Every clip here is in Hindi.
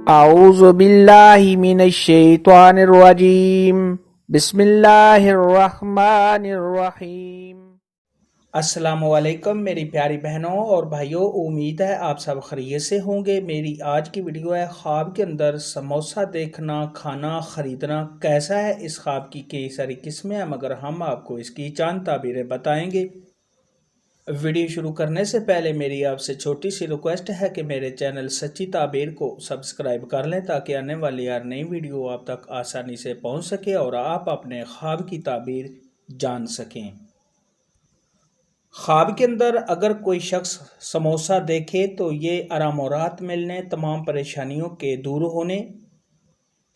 अऊज़ु बिल्लाहि मिनश शैतानिर रजीम बिस्मिल्लाहिर रहमानिर रहीम। अस्सलामुअलैकुम मेरी प्यारी बहनों और भाइयों, उम्मीद है आप सब खैरियत से होंगे। मेरी आज की वीडियो है ख्वाब के अंदर समोसा देखना, खाना खरीदना कैसा है। इस ख्वाब की कई सारी किस्में हैं, मगर हम आपको इसकी चंद ताबीरें बताएंगे। वीडियो शुरू करने से पहले मेरी आपसे छोटी सी रिक्वेस्ट है कि मेरे चैनल सच्ची ताबीर को सब्सक्राइब कर लें, ताकि आने वाली हर नई वीडियो आप तक आसानी से पहुंच सके और आप अपने ख्वाब की ताबीर जान सकें। ख्वाब के अंदर अगर कोई शख्स समोसा देखे तो ये आराम और राहत मिलने, तमाम परेशानियों के दूर होने,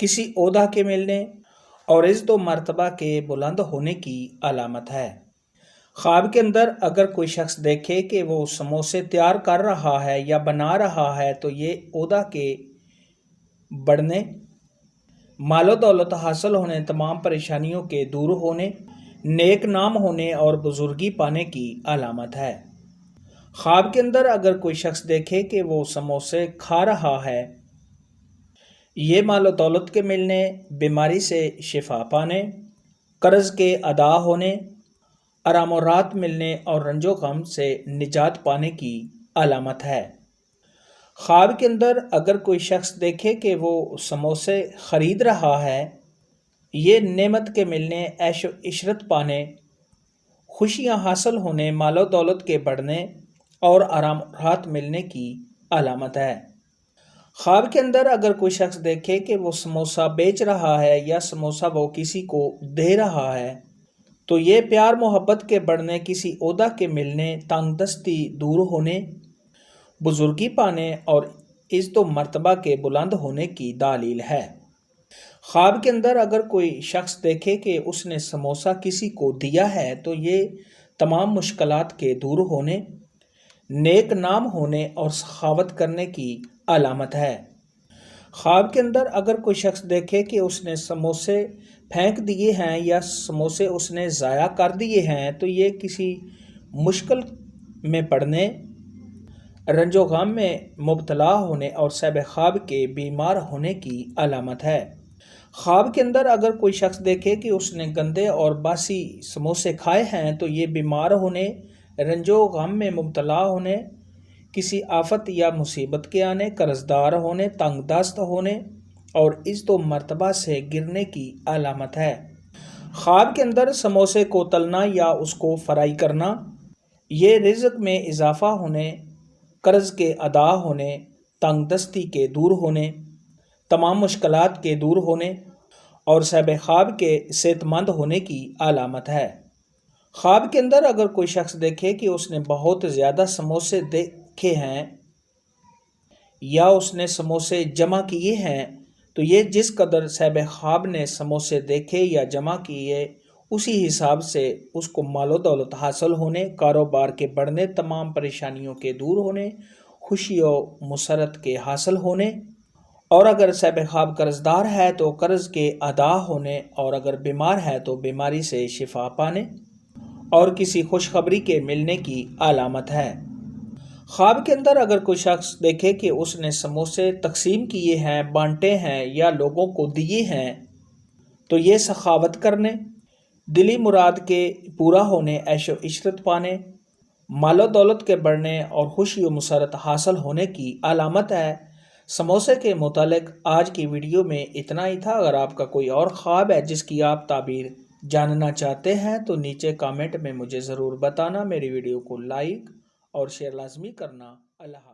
किसी ओहदा के मिलने और इज़्ज़त व मर्तबा के बुलंद होने की अलामत है। ख्वाब के अंदर अगर कोई शख्स देखे कि वो समोसे तैयार कर रहा है या बना रहा है तो ये ओहदा के बढ़ने, मालो दौलत हासिल होने, तमाम परेशानियों के दूर होने, नेक नाम होने और बुजुर्गी पाने की अलामत है। ख्वाब के अंदर अगर कोई शख्स देखे कि वो समोसे खा रहा है, ये मालो दौलत के मिलने, बीमारी से शिफा पाने, कर्ज के अदा होने, आराम और राहत मिलने और रंजो गम से निजात पाने की अलामत है। ख्वाब के अंदर अगर कोई शख्स देखे कि वो समोसे ख़रीद रहा है, ये नेमत के मिलने, ऐशो इशरत पाने, खुशियाँ हासिल होने, मालो दौलत के बढ़ने और आराम राहत मिलने की अलामत है। ख्वाब के अंदर अगर कोई शख्स देखे कि वो समोसा बेच रहा है या समोसा वो किसी को दे रहा है तो ये प्यार मोहब्बत के बढ़ने, किसी ओहदा के मिलने, तंगदस्ती दूर होने, बुजुर्गी पाने और इज़्ज़त व मर्तबा के बुलंद होने की दलील है। ख्वाब के अंदर अगर कोई शख्स देखे कि उसने समोसा किसी को दिया है तो ये तमाम मुश्किलात के दूर होने, नेक नाम होने और सखावत करने की अलामत है। ख्वाब के अंदर अगर कोई शख्स देखे कि उसने समोसे फेंक दिए हैं या समोसे उसने ज़ाया कर दिए हैं तो ये किसी मुश्किल में पड़ने, रंजो गम में मुब्तला होने और सहब ख्वाब के बीमार होने की अलामत है। ख्वाब के अंदर अगर कोई शख्स देखे कि उसने गंदे और बासी समोसे खाए हैं तो ये बीमार होने, रंजो गम में मुब्तला होने, किसी आफत या मुसीबत के आने, कर्जदार होने, तंगदस्त होने और इज़्ज़त व मर्तबा से गिरने की अलामत है। ख्वाब के अंदर समोसे को तलना या उसको फ्राई करना, ये रिज़्क़ में इजाफ़ा होने, कर्ज के अदा होने, तंगदस्ती के दूर होने, तमाम मुश्किलात के दूर होने और सहब ख्वाब के सेहतमंद होने की अलामत है। ख्वाब के अंदर अगर कोई शख्स देखे कि उसने बहुत ज़्यादा समोसे देखे हैं या उसने समोसे जमा किए हैं तो ये जिस कदर सहब ख्वाब ने समोसे देखे या जमा किए उसी हिसाब से उसको मालो दौलत हासिल होने, कारोबार के बढ़ने, तमाम परेशानियों के दूर होने, खुशी और मुसरत के हासिल होने और अगर सहब ख्वाब कर्जदार है तो कर्ज के अदा होने और अगर बीमार है तो बीमारी से शिफा पाने और किसी खुशखबरी के मिलने की अलामत है। ख्वाब के अंदर अगर कोई शख्स देखे कि उसने समोसे तकसीम किए हैं, बांटे हैं या लोगों को दिए हैं तो ये सखावत करने, दिली मुराद के पूरा होने, ऐशो इशरत पाने, मालो दौलत के बढ़ने और खुशी व मुसरत हासिल होने की अलामत है। समोसे के मुतालिक आज की वीडियो में इतना ही था। अगर आपका कोई और ख्वाब है जिसकी आप ताबीर जानना चाहते हैं तो नीचे कमेंट में मुझे ज़रूर बताना। मेरी वीडियो को लाइक और शेयर लाजमी करना। अल्लाह।